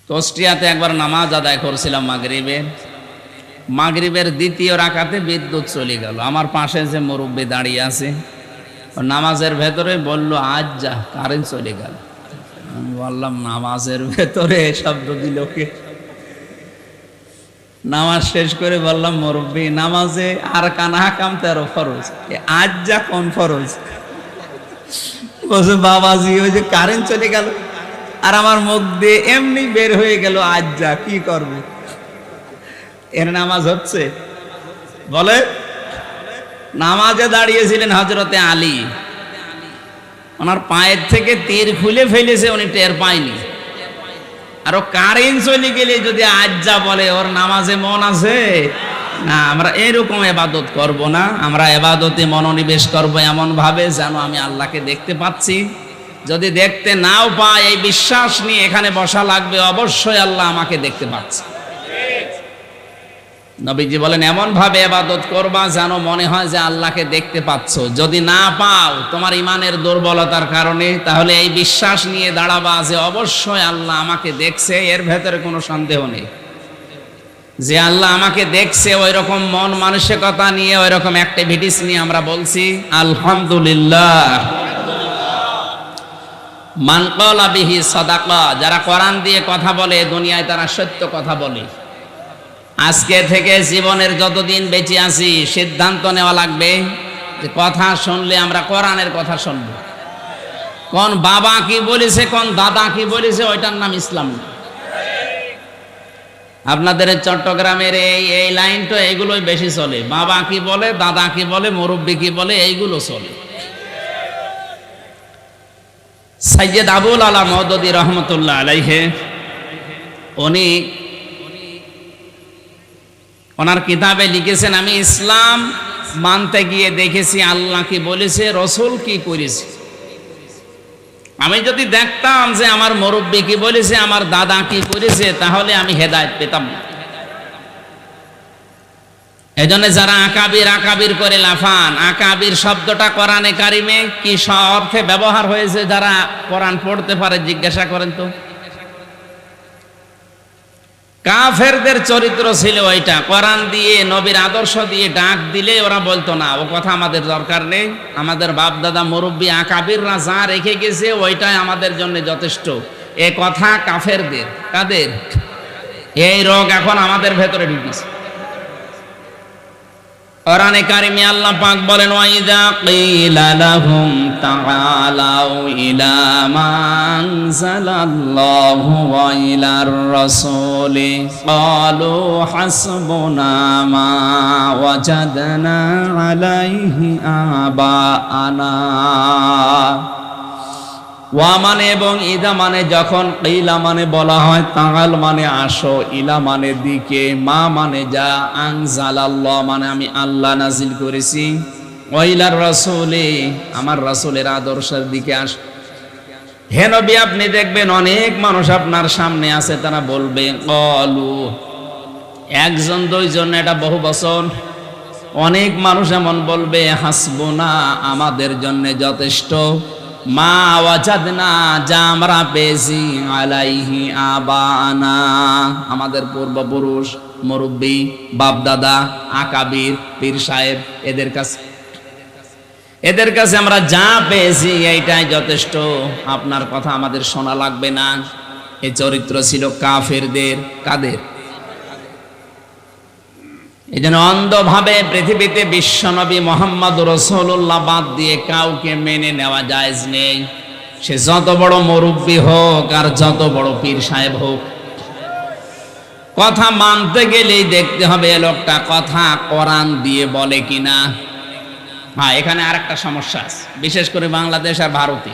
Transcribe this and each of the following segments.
কুষ্টিয়াতে একবার নামাজ আদায় করছিলাম মাগরিবের দ্বিতীয় রাকাতে বিদ্যুৎ চলে গেল। আমার পাশে যে মুরব্বী দাঁড়িয়ে আছে নামাজের ভেতরে বলল, আজ যা কারেন্ট চলে গেল। আমি বললাম, নামাজের ভেতরে শব্দ দিল কে? নামাজ শেষ করে বললাম, মুরব্বী নামাজে আর কানা হাকাম 13 ফরজ, আজ যা কোন ফরজ? বলছে, বাবাজি ওই যে কারেন্ট চলে গেল আর আমার মুখ দিয়ে এমনি বের হয়ে গেল আজ যা, কি করবে? এর নামাজ হচ্ছে? বলে নামাজে দাঁড়িয়েছিলেন হযরতে আলী, ওনার পায়ের থেকে তীর খুলে ফেলেছে, উনি টের পায়নি। আর ও কারেন্ট চলে গেলে যদি আজ যা বলে, ওর নামাজে মন আছে? না, আমরা এরকম ইবাদত করব না। আমরা ইবাদতে মনোনিবেশ করব এমন ভাবে যেন আমি আল্লাহকে দেখতে পাচ্ছি। যদি দেখতে নাও পাই, এই বিশ্বাস নিয়ে এখানে বসা লাগবে, অবশ্যই আল্লাহ আমাকে দেখতে পাচ্ছে। নবীজি বলেন, এমন ভাবে ইবাদত করবা যেন মনে হয় যে আল্লাহকে দেখতে পাচ্ছ। যদি না পাও তোমার ইমানের দুর্বলতার কারণে, তাহলে এই বিশ্বাস নিয়ে দাঁড়াবা যে অবশ্যই আল্লাহ আমাকে দেখছে, এর ভেতরে কোনো সন্দেহ নেই যে আল্লাহ আমাকে দেখছে। ওই রকম মন মানসিকতা নিয়ে, ওই রকম অ্যাক্টিভিটিস নিয়ে আমরা বলছি আলহামদুলিল্লাহ। মান ক্বালা বিহি সাদাকা, যারা কোরআন দিয়ে কথা বলে দুনিয়ায় তারা সত্য কথা বলে। আজকে থেকে জীবনের যতদিন বেঁচে আছি সিদ্ধান্ত নেওয়া লাগবে যে কথা শুনলে আমরা কোরআনের কথা শুনব। কোন বাবা কি বলেছে, কোন দাদা কি বলেছে, ওইটার নাম ইসলাম না। আপনাদের চট্টগ্রামের এই লাইনটা এগুলোই বেশি চলে। বাবা কি বলে, দাদা কি বলে, মুরব্বী কি বলে, এইগুলো চলে। সৈয়দ আবুল আলা মওদুদী রহমতুল্লাহ আলাইহি, উনি ওনার কিতাবে লিখেছেন, আমি ইসলাম মানতে গিয়ে দেখেছি আল্লাহ কি বলেছে, রসুল কি করেছে। আমি যদি দেখতাম যে আমার মুরব্বী কি বলেছে, আমার দাদা কি করেছে, তাহলে আমি হেদায়েত পেতাম না। এজন্য যারা আকাবির করে লাফান, আকাবির শব্দটা কোরআনে কারিমে কি অর্থে ব্যবহার হয়েছে, যারা কোরআন পড়তে পারে জিজ্ঞাসা করেন তো। কাফেরদের চরিত্র ছিল ওইটা, কোরআন দিয়ে নবীর আদর্শ দিয়ে ডাক দিলে ওরা বলতো না, ও কথা আমাদের দরকার নেই, আমাদের বাপ দাদা মুরব্বী আকাবিররা যা রেখে গেছে ওইটাই আমাদের জন্য যথেষ্ট। এ কথা কাফেরদের। কাদের? এই রোগ এখন আমাদের ভেতরে ঢুকেছে। কোরআনে কারিমে আল্লাহ পাক বলেন, ওয়াইদা কিলা লাহুম তাআলাউ ইলা মা আনজালাল্লাহু ওয়া ইলার রাসূলি ক্বালু হাসবুনা মা ওয়াজাদনা আলাইহি আবাআনা। ওয়া মানে এবং ইদা মানে যখন, কিলা মানে বলা হয়, তাআল মানে আসো, ইলা মানে দিকে, মা মানে যা, আনজালাল্লাহ মানে আমি আল্লাহ নাজিল করেছি, ওয়া ইলার রাসূলি আমার রাসূলের আদর্শের দিকে আস। হে নবী, আপনি দেখবেন অনেক মানুষ আপনার সামনে আছে, তারা বলবে ক্বালু, একজন দুইজন, এটা বহু বচন। অনেক মানুষ এমন বলবে, হাসবুনা আমাদের জন্য যথেষ্ট, মা ওয়াজাদনা যা আমরা পেয়েছি, আলাইহি আবানা আমাদের পূর্বপুরুষ, মুরব্বী, বাপ দাদা, আকাবির, পীর সাহেব, এদের কাছে আমরা যা পেয়েছি এইটাই যথেষ্ট, আপনার কথা আমাদের শোনা লাগবে না। এই চরিত্র ছিল কাফেরদের। কাদের? এই জন্য অন্ধভাবে পৃথিবীতে বিশ্বনবী মোহাম্মদ রাসূলুল্লাহ বাদ দিয়ে কাউকে মেনে নেওয়া জায়েজ নেই। সে যত বড় মুরব্বী হোক আর যত বড় পীর সাহেব হোক, কথা মানতে গেলেই দেখতে হবে এ লোকটা কথা কোরআন দিয়ে বলে কিনা। হ্যাঁ, এখানে আরেকটা সমস্যা আছে, বিশেষ করে বাংলাদেশ আর ভারতে।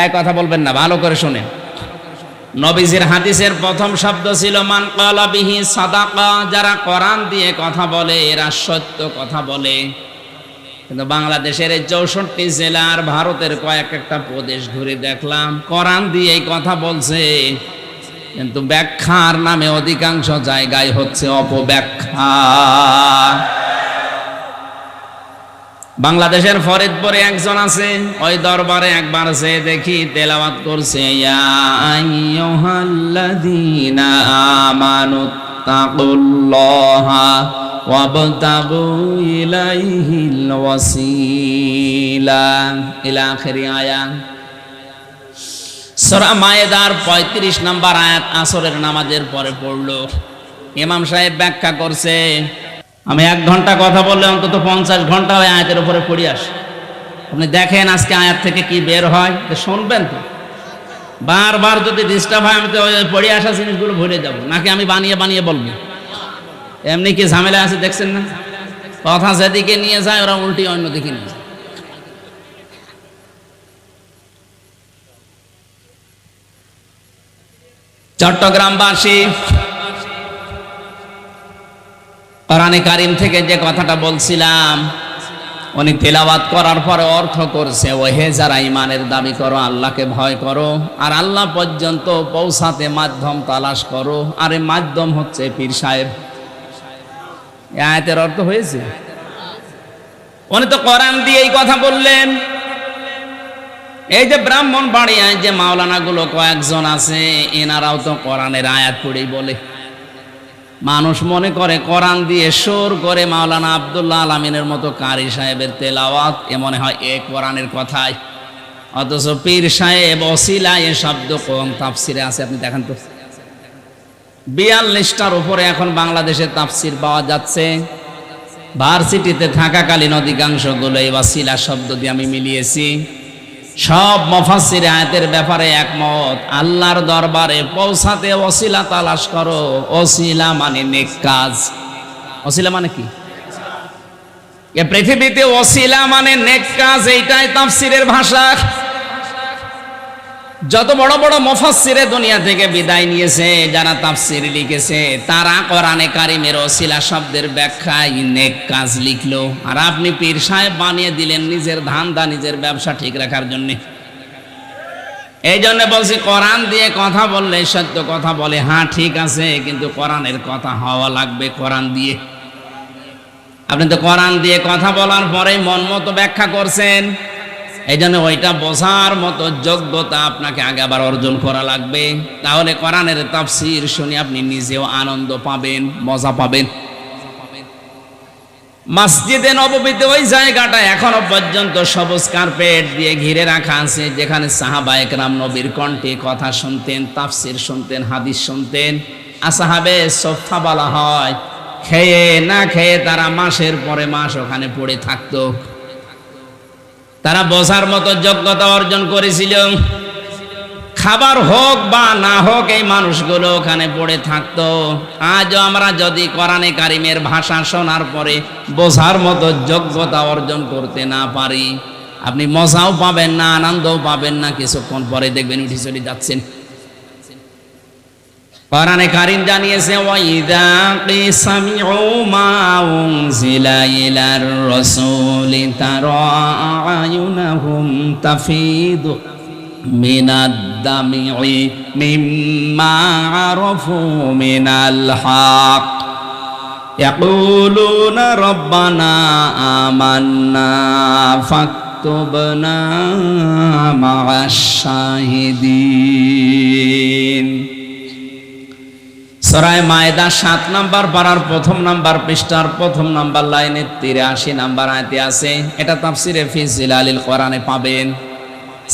এক কথা বলবেন না, ভালো করে শুনেন। নবীজির হাদিসের প্রথম শব্দ ছিল মান ক্বালা বিহি সাদাকা, যারা কোরআন দিয়ে কথা বলে এরা সত্য কথা বলে। কিন্তু বাংলাদেশের এই 64 জেলা আর ভারতের কয়েকটা প্রদেশ ঘুরে দেখলাম কোরআন দিয়ে কথা বলছে, কিন্তু ব্যাখ্যার নামে অধিকাংশ জায়গায় হচ্ছে অপব্যাখ্যা। বাংলাদেশের ফরিদপুরে একজন আছে, ওই দরবারে একবার যে দেখি তেলাওয়াত করছে, ইয়া আইয়ুহাল্লাযীনা আমানুত্তাকুল্লাহা ওয়াবতাগু ইলাইহিল ওয়াসিলা ইলা আখিরি আয়াত। সূরা মায়েদার 35 নম্বর আয়াত আসরের নামাজের পরে পড়লো। ইমাম সাহেব ব্যাখ্যা করছে, আমি 1 ঘন্টা কথা বললে অন্তত 50 ঘন্টা ওই আয়াতের উপরে পড়ে আসে। আপনি দেখেন আজকে আয়াত থেকে কি বের হয়, শুনবেন তো। বারবার যদি ডিস্টার্ব হয় আমি তো পড়ে আসা জিনিসগুলো ভুলে যাব, নাকি আমি বানিয়ে বানিয়ে বলবো। এমনি কি ঝামেলা আছে দেখছেন না, কথা যেদিকে নিয়ে যায় ওরা উল্টি অন্যদিকে নিয়ে যায়। চট্টগ্রামবাসী কোরআনে কারীম থেকে যে কথাটা বলছিলাম, উনি তেলাওয়াত করার পরে অর্থ করছে, ওহে যারা ইমানের দাবি করো, আল্লাহকে ভয় করো, আর আল্লাহ পর্যন্ত পৌঁছাতে মাধ্যম তালাশ করো, আর এই মাধ্যম হচ্ছে পীর সাহেব। এই আয়াতের অর্থ হয়েছে, উনি তো কোরআন দিয়ে এই কথা বললেন। এই যে ব্রাহ্মণবাড়িয়ায় যে মাওলানা গুলো কয়েকজন আছে, এনারাও তো কোরআনের আয়াত পড়েই বলে। মানুষ মনে করে কোরআন দিয়ে সুর করে মাওলানা আব্দুল্লাহ আলামিনের মতো কারি সাহেবের তেলাওয়াত, এ মনে হয় এ কোরআনের কথাই। অথচ পীর সাহেব ওসিলা এ শব্দ কোন তাফসিরে আছে আপনি দেখেন তো। 42টার উপরে এখন বাংলাদেশে তাফসির পাওয়া যাচ্ছে। ভার্সিটিতে থাকাকালীন অধিকাংশগুলো এই ওসিলা শব্দ দিয়ে আমি মিলিয়েছি। সব মুফাসসির আয়াতের ব্যাপারে একমত, আল্লাহর দরবারে পৌঁছাতে ওসিলা তালাশ করো। ওসিলা মানে নেক কাজ। ওসিলা মানে কি? এই পৃথিবীতে ওসিলা মানে নেক কাজ, এইটাই তাফসিরের ভাষা। যত বড় বড় মুফাসসিরে দুনিয়া থেকে বিদায় নিয়েছে, যারা তাফসির লিখেছে, তারা কোরআনে কারীমের ওসিলা শব্দের ব্যাখ্যায় নেক কাজ লিখলো, আর আপনি পীর সাহেব বানিয়ে দিলেন নিজের ধান্দা, নিজের ব্যবসা ঠিক রাখার জন্য। এই জন্য বলছি, কোরআন দিয়ে কথা বললে সত্য কথা বলে, হ্যাঁ ঠিক আছে, কিন্তু কোরআনের কথা হওয়া লাগবে কোরআন দিয়ে। আপনি তো কোরআন দিয়ে কথা বলার পরে মন মতো ব্যাখ্যা করছেন, এই জন্য ওইটা বোঝার মতো যোগ্যতা আপনাকে আগে আবার অর্জন করা লাগবে। তাহলে কোরআনের তাফসীর শুনে আপনি নিজেও আনন্দ পাবেন, মজা পাবেন। মসজিদে নববীতে ওই জায়গাটা এখনো পর্যন্ত সবুজ কার্পেট দিয়ে ঘিরে রাখা আছে, যেখানে সাহাবায়ে কেরাম নবীর কণ্ঠে কথা শুনতেন, তাফসীর শুনতেন, হাদিস শুনতেন। আসহাবে সুফফা বলা হয়, খেয়ে না খেয়ে তারা মাসের পরে মাস ওখানে পড়ে থাকতো। তারা বোঝার মতো যোগ্যতা অর্জন করেছিল। খাবার হোক বা না হোক, এই মানুষগুলো ওখানে পড়ে থাকতো। আজও আমরা যদি কোরআনে কারীমের ভাষা শোনার পরে বোঝার মতো যোগ্যতা অর্জন করতে না পারি, আপনি মজাও পাবেন না, আনন্দও পাবেন না, কিছুক্ষণ পরে দেখবেন উঠে চলে যাচ্ছেন। কোরআনে কারীম জানিয়েছে, ওয়াইদা কিসামিউ মা উনজিলা ইলার রাসূলি তারা আয়ুনাহুম তাফিদু মিনাদ দামি'i মিম্মা আরাফু মিনাল হক ইয়াকুলুনা রাব্বানা আমান্না ফাকতুবনা মা'আশ শাহিদিন। সূরা মায়েদা 7 নম্বর পারার 1 নম্বর পৃষ্ঠার 1 নম্বর লাইনে 83 নম্বর আয়াতে আছে। এটা তাফসিরে ফি জিলালিল কোরআনে পাবেন।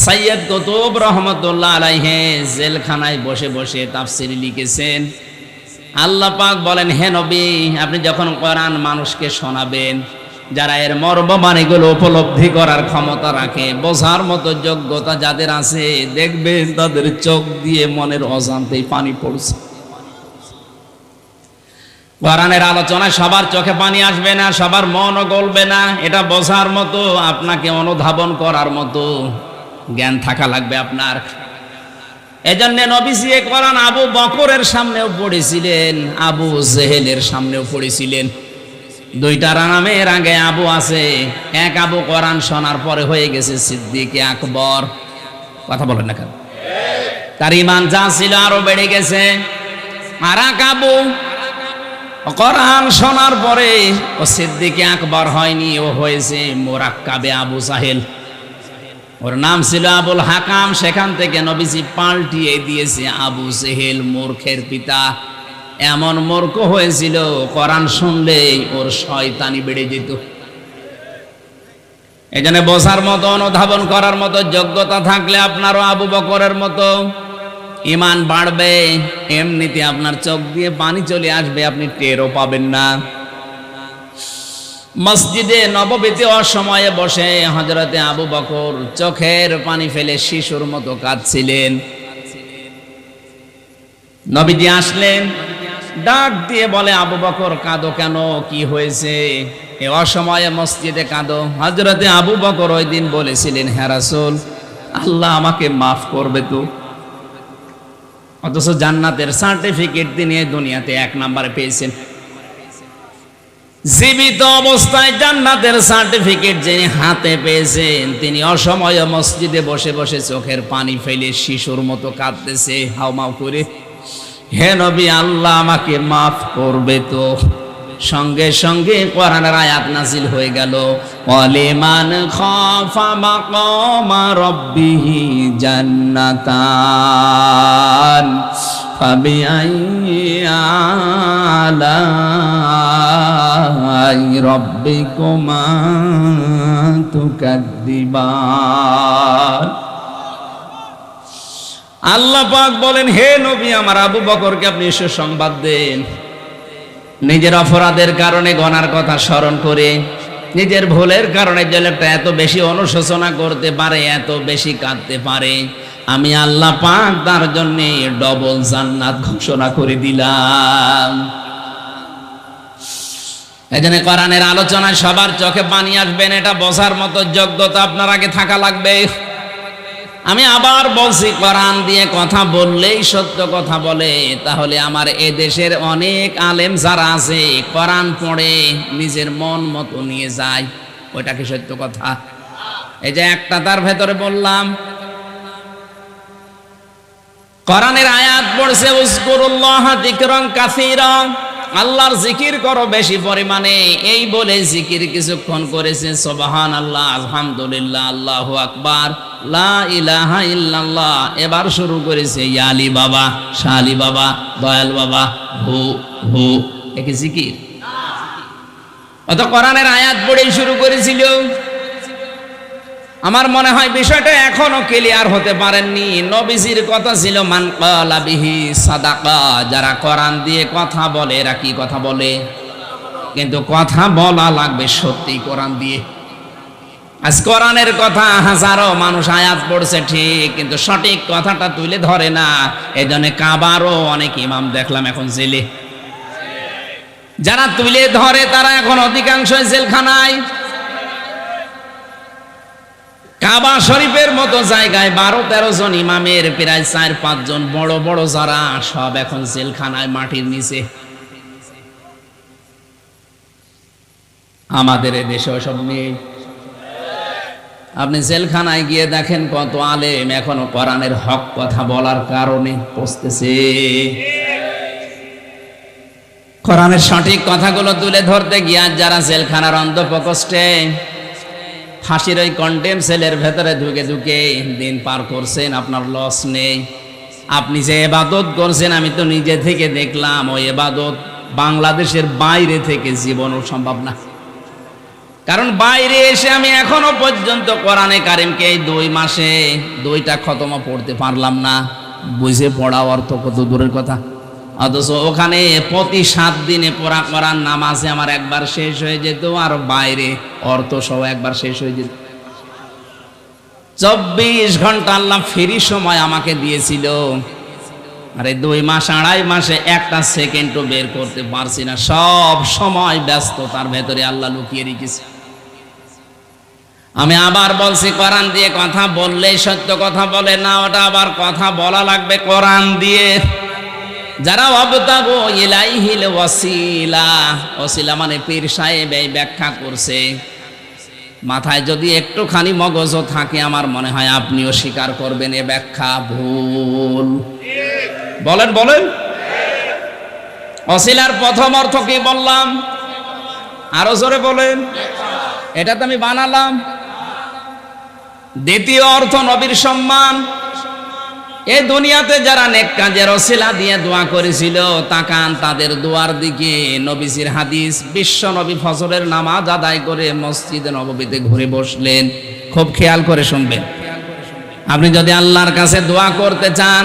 সৈয়দ কুতুব রহমাতুল্লাহ আলাইহি জেলখানায় বসে বসে তাফসির লিখেছেন। আল্লাহ পাক বলেন, হে নবী, আপনি যখন কোরআন মানুষকে শোনাবেন, যারা এর মর্মবাণীগুলো উপলব্ধি করার ক্ষমতা রাখে, বোঝার মতো যোগ্যতা যাদের আছে, দেখবেন তাদের চোখ দিয়ে মনের অজান্তেই পানি পড়ছে। কোরআনের আলোচনায় সবার চোখে পানি আসবে না, সবার মনও গলবে না। এটা বোঝার মতো, আপনাকে অনুধাবন করার মতো জ্ঞান থাকা লাগবে আপনার। এজন্য নবীজি কোরআন আবু বকরের সামনেও পড়েছিলেন, আবু জেহেলের সামনেও পড়েছিলেন। দুইটা নামের আগে আবু আছে। এক আবু কোরআন শোনার পরে হয়ে গেছে সিদ্দিকে আকবর। কথা বলেন না কেন? তার ঈমান যা ছিল আরো বেড়ে গেছে। আর এক আবু কোরআন শোনার পরে ও সিদ্দিকে আকবর হয়নি, ও হয়েছে মুরাক্কাবে আবু সাহেল। ওর নাম ছিল আবুল হাকাম, সেখান থেকে নবীজি পাল্টিয়ে দিয়েছে আবু সেহেল, মূর্খের পিতা। এমন মূর্খ হয়েছিল, কোরআন শুনলেই ওর শয়তানি বেড়ে যেত। এজন্য বোঝার মতো, অনুধাবন করার মতো যোগ্যতা থাকলে আপনারও আবু বকরের মতো ঈমান বাড়বে। এমনিতে আপনার চোখ দিয়ে পানি চলে আসবে, আপনি টেরও পাবেন না। মসজিদে নববীতে অসময়ে বসে হযরতে আবু বকর চোখের পানি ফেলে শিশুর মতো কাঁদছিলেন। নবীজি আসলেন, ডাক দিয়ে বলে, আবু বকর কাঁদো কেন, কি হয়েছে? এ অসময়ে মসজিদে কাঁদো। হযরতে আবু বকর ওই দিন বলেছিলেন, হে রাসূল, আল্লাহ আমাকে মাফ করবে তো। অথচ জান্নাতের সার্টিফিকেট তিনি দুনিয়াতে 1 নম্বরে পেয়েছেন। জীবিত অবস্থায় জান্নাতের সার্টিফিকেট যিনি হাতে পেয়েছেন, তিনি অসময়ে মসজিদে বসে বসে চোখের পানি ফেলে শিশুর মতো কাঁদতেছে হাউমাউ করে, হে নবী, আল্লাহ আমাকে মাফ করবে তো। সঙ্গে সঙ্গে কোরআনের আয়াত নাজিল হয়ে গেল, ওয়ালিমান খাফা মাকামা রাব্বিহি জান্নাতান ফাবিআইয়ি আলাই রাব্বিকুমা তুকাদ্দিবান। আল্লাহ পাক বলেন, হে নবী, আমার আবু বকরকে আপনি সুসংবাদ দেন। নিজের অপরাধের কারণে গুনার কথা স্মরণ করে, নিজের ভুলের কারণে যে লোকটা এত বেশি অনুশোচনা করতে পারে, এত বেশি কাঁদতে পারে, আমি আল্লাহ পাক তার জন্য ডবল জান্নাত ঘোষণা করে দিলাম। এজন্য কোরআনের আলোচনায় সবার চোখে পানি আসবেন, এটা বোঝার মতো যোগ্যতা আপনার আগে থাকা লাগবে। আমি আবার বলছি, কোরআন দিয়ে কথা বললেই সত্য কথা বলে। তাহলে আমার এ দেশের অনেক আলেম যারা আছে, কোরআন পড়ে নিজের মন মতো নিয়ে যায়, ওইটা কি সত্য কথা? এই যে একটা তার ভেতরে বললাম, কোরআনের আয়াত পড়ছে, উযকুরুল্লাহ যিকরান কাসীরা, আল্লাহর জিকির করো বেশি পরিমাণে। এই বলে জিকির কিছুক্ষণ করেছে, সুবহানাল্লাহ, আলহামদুলিল্লাহ, আল্লাহু আকবার, লা ইলাহা ইল্লাল্লাহ। এবার শুরু করেছে ইয়ালি বাবা, শালি বাবা, দয়াল বাবা, হু হু। এ কি জিকির? অত কোরআনের আয়াত পড়েই শুরু করেছিল। আমার মনে হয় বিষয়টা এখনো ক্লিয়ার হতে পারেননি। নবীজির কথা ছিল, মান ক্বালা বিহি সাদাকা, যারা কোরআন দিয়ে কথা বলে এরা কি কথা বলে? কিন্তু কথা বলা লাগবে সত্যি কোরআন দিয়ে। আজ কোরআনের কথা হাজারো মানুষ আয়াত পড়ছে ঠিক, কিন্তু সঠিক কথাটা তুলে ধরে না। এজন্য কাবারও অনেক ইমাম দেখলাম এখন জেলে। যারা তুলে ধরে তারা এখন অধিকাংশই জেলখানায়। কাবা শরীফের মতো জায়গায় 12-13 জন ইমামের প্রায় 4-5 জন বড় বড় যারা, সব এখন জেলখানায় মাটির নিচে। আমাদের এ দেশে সব নেই। আপনি জেলখানায় গিয়ে দেখেন কত আলেম এখনো কোরআনের হক কথা বলার কারণে পস্তেছে। কোরআনের সঠিক কথাগুলো তুলে ধরতে গিয়ে যারা জেলখানার অন্ধপ্রকোষ্ঠে ফাঁসির ওই কন্টেম সেলের ভেতরে ঢুকে ঢুকে দিন পার করছেন, আপনার লস নেই। আপনি যে ইবাদত করছেন, আমি তো নিজে থেকে দেখলাম, ওই ইবাদত বাংলাদেশের বাইরে থেকে জীবনও সম্ভব না। কারণ বাইরে এসে আমি এখনো পর্যন্ত কোরআনে কারিমকে এই 2 মাসে 2টা খতমা পড়তে পারলাম না। বুঝে পড়া অর্থ কত দূরের কথা। অথচ ওখানে প্রতি 7 দিনে পড়া কোরআন নামাজে আমার একবার শেষ হয়ে যেত, আর বাইরে অর্থ সহ একবার শেষ হয়ে যেত। 24 ঘন্টা আল্লাহ ফ্রি সময় আমাকে দিয়েছিল, আরে 2 মাস 2.5 মাসে একটা সেকেন্ডও বের করতে পারছি না। সব সময় ব্যস্ততার ভেতরে আল্লাহ লুকিয়ে রেখেছে। আমি আবার বলছি, কোরআন দিয়ে কথা বললেই সত্য কথা বলে না, ওটা আবার কথা বলা লাগবে কোরআন দিয়ে। যারা ওয়াবতাগু ইলাইহিল ওয়াসিলা, ওসিলা মানে পীর সাহেব এই ব্যাখ্যা করছে। মাথায় যদি একটুখানি মগজও থাকে, আমার মনে হয় আপনিও স্বীকার করবেন এ ব্যাখ্যা ভুল। বলেন বলেন। ওসিলার প্রথম অর্থ কি বললাম? আরো জোরে বলেন। এটা তো আমি বানালাম। দ্বিতীয় অর্থ নবীর সম্মান। এই দুনিয়াতে যারা নেক কাজের ওসিলা দিয়ে দোয়া করেছিল, তাকান তাদের দোয়ার দিকে। নবীজির হাদিস, বিশ্ব নবী ফজরের নামাজ আদায় করে মসজিদে নববীতে ঘুরে বসলেন। খুব খেয়াল করে শুনবেন। আপনি যদি আল্লাহর কাছে দোয়া করতে চান,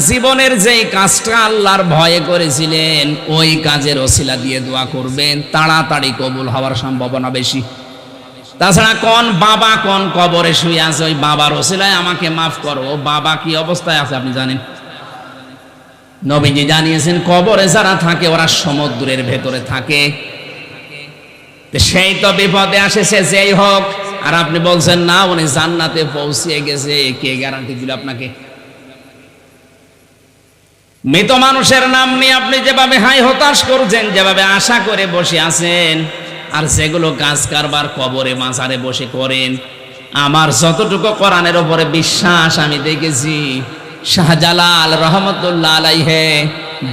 জীবনের যেই কাজটা আল্লাহর ভয়ে করেছিলেন, ওই কাজের ওসিলা দিয়ে দোয়া করবেন, তাড়াতাড়ি কবুল হওয়ার সম্ভাবনা বেশি। তাছাড়া কোন বাবা কোন কবরে শুয়ে আছে, ওই বাবার ওসিলায় আমাকে মাফ করো, ও বাবা কি অবস্থায় আছে আপনি জানেন? নবীজি জানিয়েছেন, কবরে যারা থাকে ওরা সমুদ্রের ভেতরে থাকে। সেই তো বিপদে আসেছে যেই হোক, আর আপনি বলছেন না উনি জান্নাতে পৌঁছে গেছে। কে গ্যারান্টি দিল আপনাকে? মৃত মানুষের নাম নিয়ে আপনি যেভাবে হাই হতাশ করছেন, যেভাবে আশা করে বসে আছেন, আর যেগুলো কাজ কারবার কবরে মাজারে বসে করেন, আমার যতটুকু কোরআনের উপরে বিশ্বাস আমি দেখেছি, শাহজালাল রহমতুল্লাহ আলাইহে,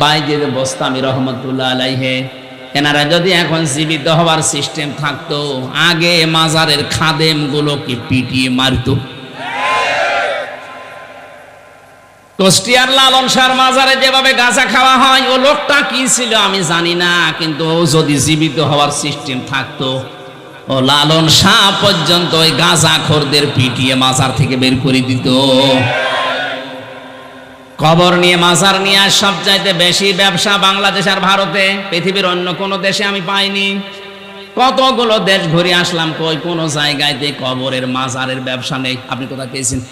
বাইজিদ বোস্তামি রহমতুল্লাহ আলাইহে, এনারা যদি এখন জীবিত হওয়ার সিস্টেম থাকতো, আগে মাজারের খাদেম গুলোকে পিটিয়ে মারতো। কুষ্টিয়ার লালন শাহর মাজারে যেভাবে গাঁজা খাওয়া হয়, ও লোকটা কি ছিল আমি জানি না, কিন্তু ও যদি জীবিত হওয়ার সিস্টেম থাকতো, ও লালন শাহ পর্যন্ত ওই গাঁজা খোরদের পিটিয়ে মাজার থেকে বের করে দিত। কবর নিয়ে মাজার নিয়ে সবচাইতে বেশি ব্যবসা বাংলাদেশ আর ভারতে, পৃথিবীর অন্য কোনো দেশে আমি পাইনি। কতগুলো দেশ ঘুরে আসলাম, কই কোনো জায়গাতে কবরের মাজারের ব্যবসা নেই। আপনি কোথায় পেয়েছেন?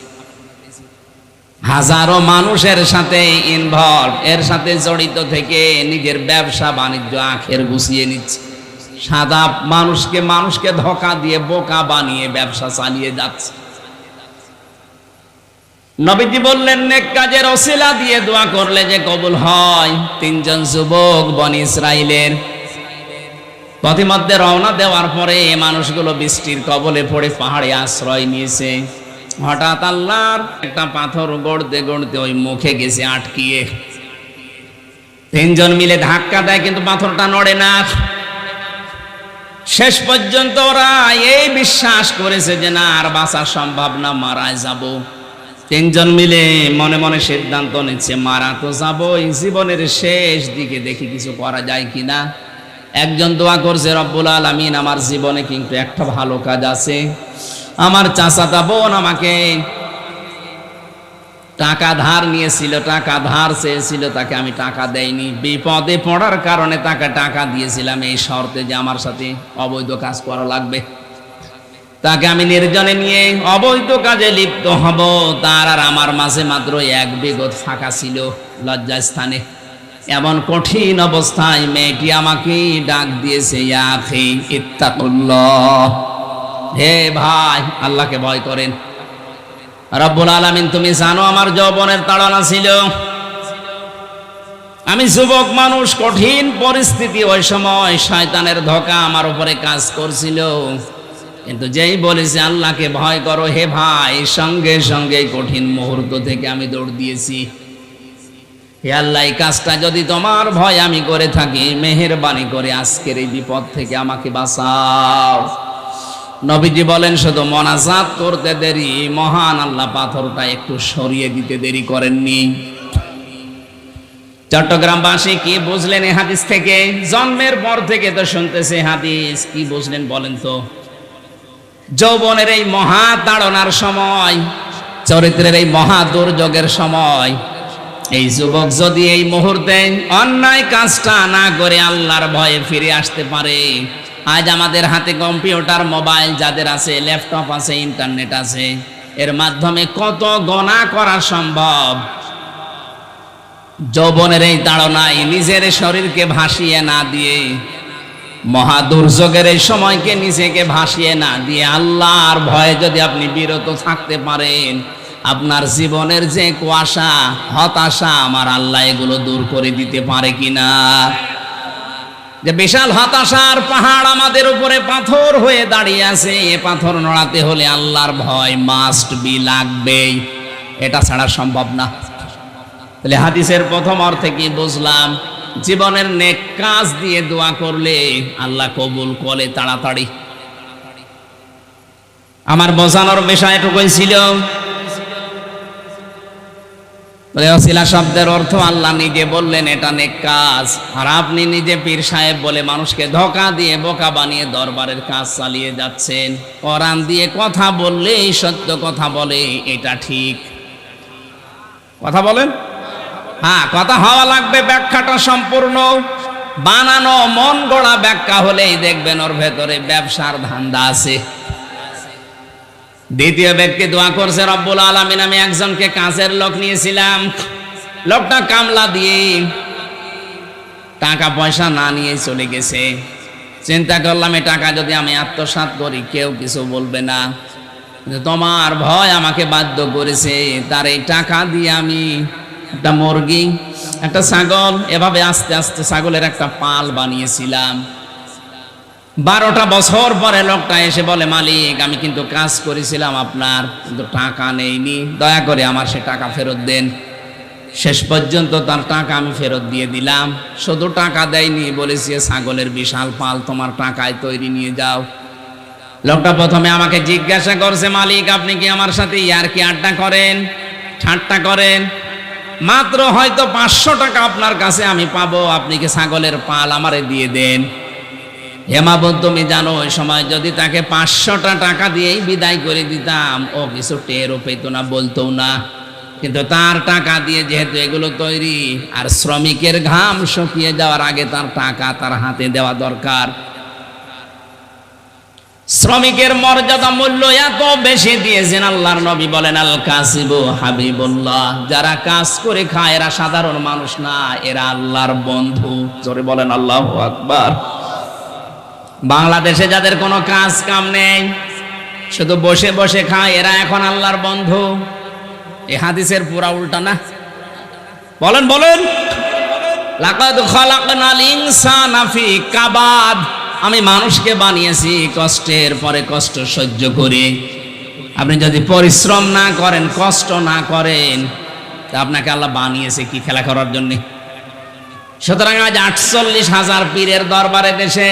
হাজারো মানুষের সাথে ইনভলভ, এর সাথে জড়িত থেকে নিজের ব্যবসা বাণিজ্য আখের গুছিয়ে নিচ্ছে। সাদা মানুষকে ধোঁকা দিয়ে বোকা বানিয়ে ব্যবসা চালিয়ে যাচ্ছে। নবীজি বললেন, নেক কাজের ওসিলা দিয়ে দোয়া করলে যে কবুল হয়। তিনজন যুবক বনি ইসরাইলের পথিমধ্যে রওনা দেওয়ার পরে মানুষগুলো বৃষ্টির কবলে পড়ে পাহাড়ে আশ্রয় নিয়েছে। হঠাৎ আল্লাহর একটা পাথর গড়তে গড়তে ওই মুখে গেছে আটকিয়ে। তিনজন মিলে ধাক্কা দেয়, কিন্তু পাথরটা নড়ে না। শেষ পর্যন্ত ওরা এই বিশ্বাস করেছে যে না, আর বাঁচা সম্ভব না, মারা যাব। তিনজন মিলে মনে মনে সিদ্ধান্ত নিচ্ছে, মারা তো যাবই, জীবনের শেষ দিকে দেখি কিছু করা যায় কিনা। একজন দোয়া করছে, রব্বুল আলামিন, আমার জীবনে কিন্তু একটা ভালো কাজ আছে। আমার চাচাতো বোন আমাকে টাকা ধার নিয়েছিল, টাকা ধার চেয়েছিল, তাকে আমি টাকা দেইনি। বিপদে পড়ার কারণে তাকে টাকা দিয়েছিলাম এই শর্তে যে আমার সাথে অবৈধ কাজ করা লাগবে। তাকে আমি নির্জনে নিয়ে অবৈধ কাজে লিপ্ত হব, তার আর আমার মাঝে মাত্র 1 বিঘত ফাঁকা ছিল লজ্জাস্থানে। এমন কঠিন অবস্থায় মেয়েটি আমাকে ডাক দিয়েছে, ইয়া আখি ইত্তাকুল্লাহ, হে ভাই আল্লাহকে ভয় করেন। রব্বুল আলামিন, তুমি জানো আমার যৌবনের তাড়না ছিল, আমি যুবক মানুষ, কঠিন পরিস্থিতি, ওই সময় শয়তানের ধোঁকা আমার উপরে কাজ করছিল। কিন্তু যেই বলেছে আল্লাহকে ভয় করো হে ভাই, সঙ্গে সঙ্গে কঠিন মুহূর্ত থেকে আমি দৌড় দিয়েছি। হে আল্লাহ, এই কাজটা যদি তোমার ভয় আমি করে থাকি, মেহেরবানি করে আজকের এই বিপদ থেকে আমাকে বাঁচাও। নবীজি বলেন, শুধু মোনাজাত করতে দেরি, মহান আল্লাহ পাথরটা একটু সরিয়ে দিতে দেরি করেননি। চট্টগ্রামবাসী কি বুঝলেন এই হাদিস থেকে? জন্মের পর থেকে তো শুনতেছে হাদিস, কি বুঝলেন বলেন তো? যৌবনের এই মহা তাড়নার সময়, চরিত্রের এই মহা দুর্যোগের সময়, এই যুবক যদি এই মুহূর্তে অন্যায় কাজটা না করে আল্লাহর ভয়ে ফিরে আসতে পারে, আজ আমাদের হাতে কম্পিউটার, মোবাইল যাদের আছে, ল্যাপটপ আছে, ইন্টারনেট আছে, এর মাধ্যমে কত গুনাহ করা সম্ভব। যৌবনের এই তাড়নায় নিজের শরীরকে ভাসিয়ে না দিয়ে, মহা দুর্যোগের এই সময়কে নিজেকে ভাসিয়ে না দিয়ে, আল্লাহর ভয়ে যদি আপনি বিরত থাকতে পারেন, আপনার জীবনের যে কুয়াশা, হতাশা, আমার আল্লাহ এগুলো দূর করে দিতে পারে কিনা। যে বিশাল হতাশার পাহাড় আমাদের উপরে পাথর হয়ে দাঁড়িয়ে আছে, এ পাথর নড়াতে হলে আল্লাহর ভয় মাস্ট বি, লাগবেই, এটা ছাড়া সম্ভব না। তাহলে হাদিসের প্রথম অর্থে কি বুঝলাম? জীবনের নেক কাজ দিয়ে দোয়া করলে আল্লাহ কবুল করে তাড়াতাড়ি। আমার বোঝানোর বিষয় এটুকুই ছিল। ওসিলা শব্দের অর্থ আল্লাহ নিজে বললেন এটা নেক কাজ, আর আপনি নিজে পীর সাহেব বলে মানুষকে ধোঁকা দিয়ে বোকা বানিয়ে দরবারের কাজ চালিয়ে যাচ্ছেন। কোরআন দিয়ে কথা বললেই সত্য কথা বলে, এটা ঠিক কথা বলেন। হ্যাঁ, কথা হওয়া লাগবে, ব্যাখ্যাটা সম্পূর্ণ। বানানো মন গড়া ব্যাখ্যা হলেই দেখবেন ওর ভেতরে ব্যবসার ধান্দা আছে। দ্বিতীয় ব্যক্তি দোয়া করছে, রব্বুল আলামিন আমি একজনকে কাজের লোক নিয়েছিলাম, লোকটা কামলা দিয়ে টাকা পয়সা না নিয়ে চলে গেছে। চিন্তা করলাম এই টাকা যদি আমি আত্মসাৎ করি কেউ কিছু বলবে না, তোমার ভয় আমাকে বাধ্য করেছে। তার এই টাকা দিয়ে আমি একটা মুরগি, একটা ছাগল, এভাবে আস্তে আস্তে ছাগলের একটা পাল বানিয়েছিলাম। 12টা বছর পরে লোকটা এসে বলে, মালিক আমি কিন্তু কাজ করেছিলাম আপনার, কিন্তু টাকা নেইনি, দয়া করে আমার সে টাকা ফেরত দেন। শেষ পর্যন্ত তার টাকা আমি ফেরত দিয়ে দিলাম। শুধু টাকা দেয়নি, বলেছি ছাগলের বিশাল পাল তোমার টাকায় তৈরি নিয়ে যাও। লোকটা প্রথমে আমাকে জিজ্ঞাসা করছে, মালিক আপনি কি আমার সাথে ইয়ারকি আড্ডা করেন, ঠাট্টা করেন? মাত্র হয়তো 500 টাকা আপনার কাছে আমি পাবো, আপনি কি ছাগলের পাল আমারে দিয়ে দেন? হেমাবত তুমি জানো ওই সময় যদি তাকে 500টা টাকা দিয়েই বিদায় করে দিতাম, ও কিছু টেরও পেত না, বলতো না। কিন্তু তার টাকা দিয়ে যেহেতু এগুলো তৈরি, আর শ্রমিকের ঘাম শুকিয়ে যাওয়ার আগে তার টাকা তার হাতে দেওয়া দরকার। শ্রমিকের মর্যাদা মূল্য এত বেশি দিয়েছেন আল্লাহর নবী বলেন, আল কাসিবু হাবিবুল্লাহ, যারা কাজ করে খায় এরা সাধারণ মানুষ না, এরা আল্লাহর বন্ধু। জোরে বলেন আল্লাহু আকবার। বাংলাদেশে যাদের কোনো কাজ কাম নেই, শুধু বসে বসে খায়, এরা এখন আল্লাহর বন্ধু। এই হাদিসের পুরা উল্টা না? বলেন বলেন। লাকাদ খালাকনাল ইনসানা ফি কাবাদ, আমি মানুষকে বানিয়েছি কষ্টের পরে কষ্ট সহ্য করে। আপনি যদি পরিশ্রম না করেন, কষ্ট না করেন, তা আপনাকে আল্লাহ বানিয়েছে কি খেলা করার জন্য? সুতরাং আজ 48,000 পীরের দরবারে দেশে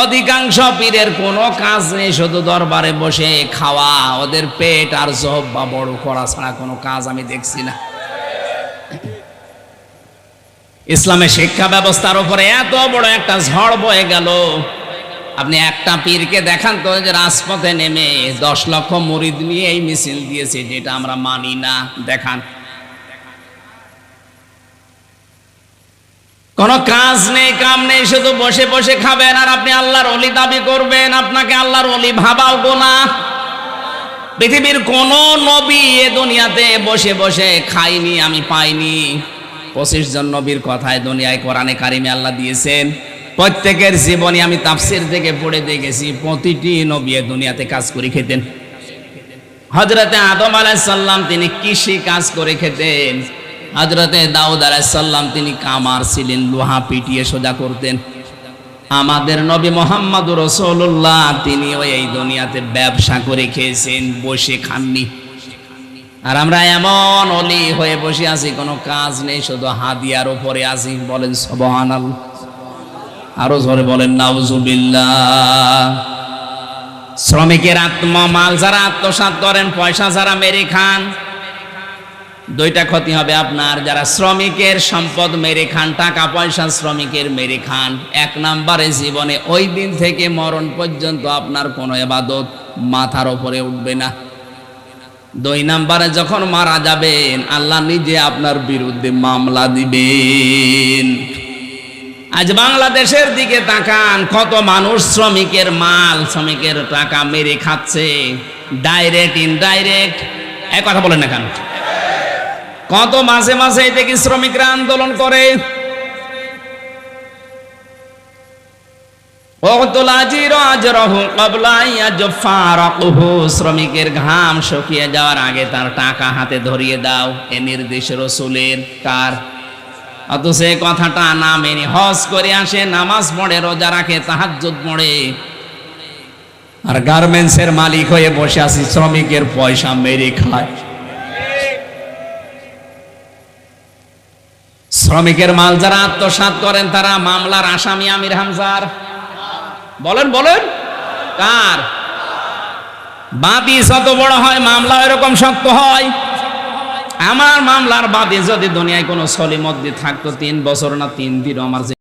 অধিকাংশ পীরের কোনো কাজ নেই, শুধু দরবারে বসে খাওয়া, ওদের পেট আর জব বা বড় করা ছাড়া কোনো কাজ আমি দেখছি না। ইসলামের শিক্ষা ব্যবস্থার উপরে এত বড় একটা ঝড় বয়ে গেল। আপনি একটা পীরকে দেখান তো যে রাজপথে নেমে 10 লক্ষ মুরিদ নিয়ে এই মিছিল দিয়েছে, যেটা আমরা মানি না, দেখান। কোনো কাজ নেই, কাম নেই, শুধু বসে বসে খাবেন আর আপনি আল্লাহর ওলি দাবি করবেন। আপনাকে আল্লাহর ওলি ভাবাও গোনা। পৃথিবীর কোন নবী এ দুনিয়াতে বসে বসে খাইনি, আমি পাইনি। 25 জন নবীর কথায় দুনিয়ায় কোরআনে কারিমে আল্লাহ দিয়েছেন। প্রত্যেকের জীবনী আমি তাফসীর থেকে পড়ে দেখেছি, প্রতিটি নবী এ দুনিয়াতে কাজ করে খেতেন। হযরতে আদম আলাইহিস সালাম তিনি কৃষি কাজ করে খেতেন। হযরতে দাউদ আলাইহিস সালাম তিনি কামার ছিলেন, লোহা পিটিয়ে সোজা করতেন। আমাদের নবী মুহাম্মদুর রাসূলুল্লাহ তিনিও এই দুনিয়াতে ব্যবসা করে খেয়েছেন, বসে খাননি। আর আমরা এমন অলি হয়ে বসে আছি, কোনো কাজ নেই, শুধু হাদিয়ার উপরে আছি। বলেন সুবহানাল্লাহ, আরো জোরে বলেন নাউজুবিল্লাহ। শ্রমিকের মাল যারা আত্মসাৎ করেন, পয়সা যারা মেরে খান, দুইটা ক্ষতি হবে আপনার। যারা শ্রমিকের সম্পদ মেরে খান, টাকা পয়সা শ্রমিকের মেরে খান, 1 নম্বরে জীবনে ওই দিন থেকে মরণ পর্যন্ত আপনার কোনো ইবাদত মাথার উপরে উঠবে না। 2 নম্বরে যখন মারা যাবেন, আল্লাহ নিজে আপনার বিরুদ্ধে মামলা দিবেন। আজ বাংলাদেশের দিকে তাকান, কত মানুষ শ্রমিকের মাল, শ্রমিকের টাকা মেরে খাচ্ছে, ডাইরেক্ট ইনডাইরেক্ট। এক কথা বলেন না কেন? কত মাঝে মাঝে দেখি শ্রমিকরা আন্দোলন করে, শ্রমিকের ঘাম শুকিয়ে যাওয়ার আগে তার টাকা হাতে ধরিয়ে দাও, এ নির্দেশ রাসূলের। কার? অথচ এই কথাটা না মেনে হজ করে আসে, নামাজ পড়ে, রোজা রাখে, তাহাজ্জুদ পড়ে, আর গার্মেন্টসের মালিক হয়ে বসে আছি, শ্রমিকের পয়সা মেরে খায়। শ্রমিকের মাল যারা আত্মসাৎ করেন তারা মামলার আসামি আমির হামজার। বলেন বলেন কার? বাদী যত বড় হয় মামলা এরকম শক্ত হয়। আমার মামলার বাদী যদি দুনিয়ায় কোনো সলিমদ্দি থাকতো 3 বছর না 3 দিন আমার